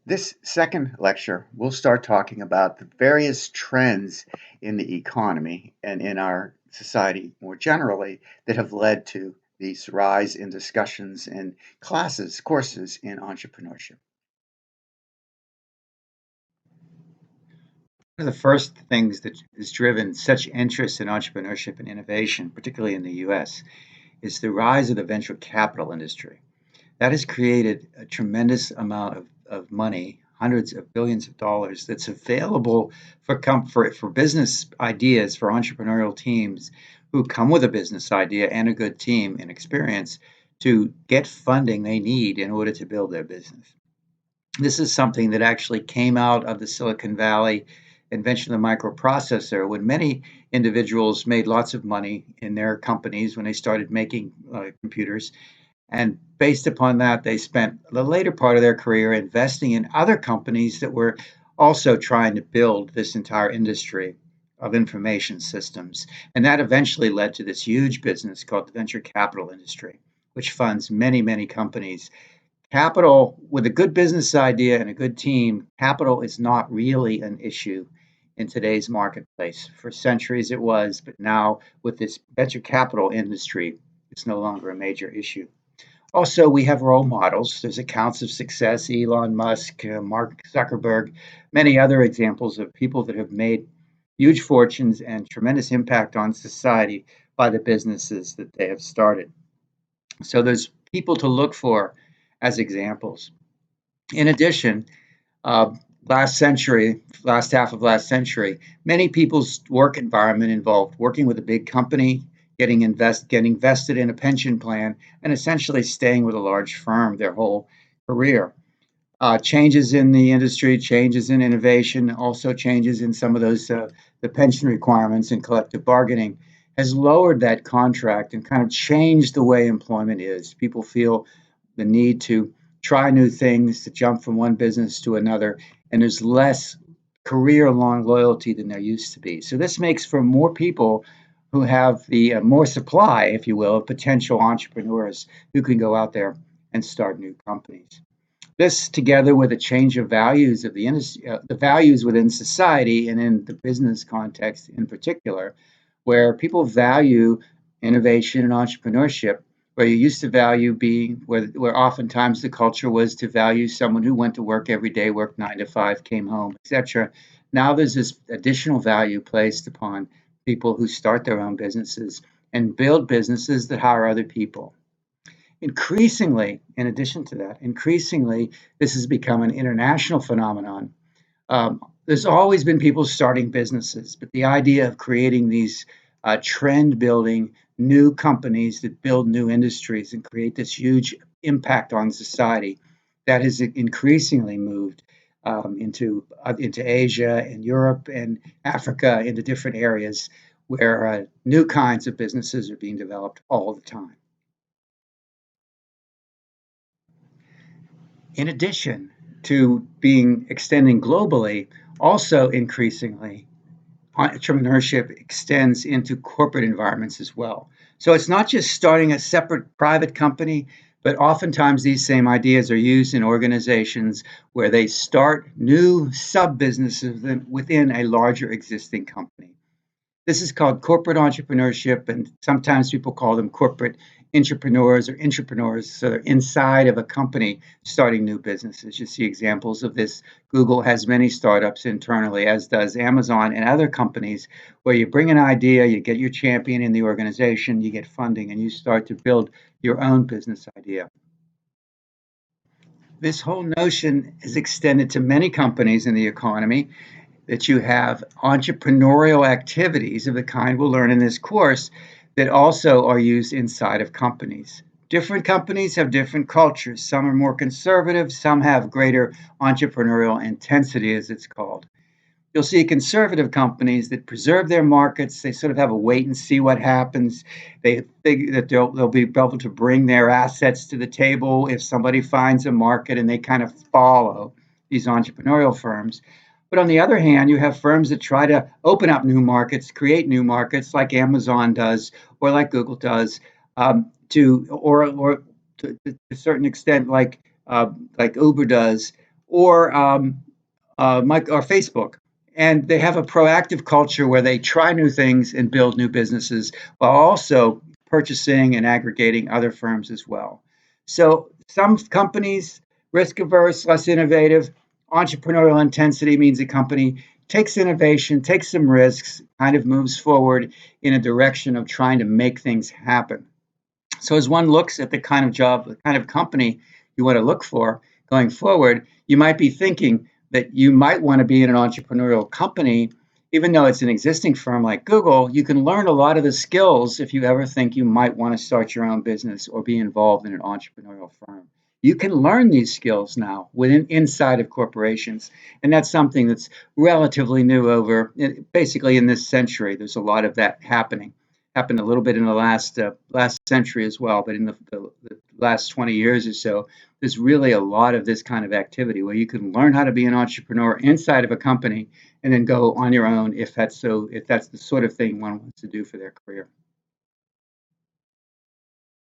This second lecture, we'll start talking about the various trends in the economy and in our society more generally that have led to this rise in discussions and classes, courses in entrepreneurship. One of the first things that has driven such interest in entrepreneurship and innovation, particularly in the US, is the rise of the venture capital industry. That has created a tremendous amount of money, hundreds of billions of dollars, that's available for business ideas, for entrepreneurial teams who come with a business idea and a good team and experience to get funding they need in order to build their business. This is something that actually came out of the Silicon Valley invention of the microprocessor when many individuals made lots of money in their companies when they started making computers. And based upon that, they spent the later part of their career investing in other companies that were also trying to build this entire industry of information systems. And that eventually led to this huge business called the venture capital industry, which funds many, many companies. Capital, with a good business idea and a good team, capital is not really an issue in today's marketplace. For centuries it was, but now with this venture capital industry, it's no longer a major issue. Also, we have role models. There's accounts of success, Elon Musk, Mark Zuckerberg, many other examples of people that have made huge fortunes and tremendous impact on society by the businesses that they have started. So there's people to look for as examples. In addition, uh, last half of last century, many people's work environment involved working with a big company, getting vested in a pension plan, and essentially staying with a large firm their whole career. Changes in the industry, changes in innovation, also changes in some of those the pension requirements and collective bargaining has lowered that contract and kind of changed the way employment is. People feel the need to try new things, to jump from one business to another, and there's less career long loyalty than there used to be. So this makes for more people who have the more supply, if you will, of potential entrepreneurs who can go out there and start new companies. This, together with a change of values of the industry, the values within society and in the business context in particular, where people value innovation and entrepreneurship, where you used to value being, where oftentimes the culture was to value someone who went to work every day, worked 9 to 5, came home, etc. Now there's this additional value placed upon people who start their own businesses and build businesses that hire other people. Increasingly, in addition to that, increasingly, this has become an international phenomenon. There's always been people starting businesses, but the idea of creating these trend building new companies that build new industries and create this huge impact on society that has increasingly moved into Asia and Europe and Africa, into different areas where new kinds of businesses are being developed all the time. In addition to being extending globally, also increasingly, entrepreneurship extends into corporate environments as well. So it's not just starting a separate private company, but oftentimes these same ideas are used in organizations where they start new sub businesses within a larger existing company. This is called corporate entrepreneurship, and sometimes people call them corporate entrepreneurs or intrapreneurs. So they're inside of a company starting new businesses. You see examples of this. Google has many startups internally, as does Amazon and other companies, where you bring an idea, you get your champion in the organization, you get funding, and you start to build your own business idea. This whole notion is extended to many companies in the economy, that you have entrepreneurial activities of the kind we'll learn in this course that also are used inside of companies. Different companies have different cultures. Some are more conservative, some have greater entrepreneurial intensity, as it's called. You'll see conservative companies that preserve their markets. They sort of have a wait and see what happens. They think that they'll be able to bring their assets to the table if somebody finds a market, and they kind of follow these entrepreneurial firms. But on the other hand, you have firms that try to open up new markets, create new markets, like Amazon does, or like Google does, to or to a certain extent, like Uber does, or or Facebook. And they have a proactive culture where they try new things and build new businesses while also purchasing and aggregating other firms as well. So some companies, risk averse, less innovative, entrepreneurial intensity means a company takes innovation, takes some risks, kind of moves forward in a direction of trying to make things happen. So as one looks at the kind of job, the kind of company you want to look for going forward, you might be thinking that you might want to be in an entrepreneurial company. Even though it's an existing firm like Google, you can learn a lot of the skills if you ever think you might want to start your own business or be involved in an entrepreneurial firm. You can learn these skills now within inside of corporations, and that's something that's relatively new over basically in this century. There's a lot of that happened a little bit in the last century as well, but in the last 20 years or so, there's really a lot of this kind of activity where you can learn how to be an entrepreneur inside of a company and then go on your own if that's the sort of thing one wants to do for their career.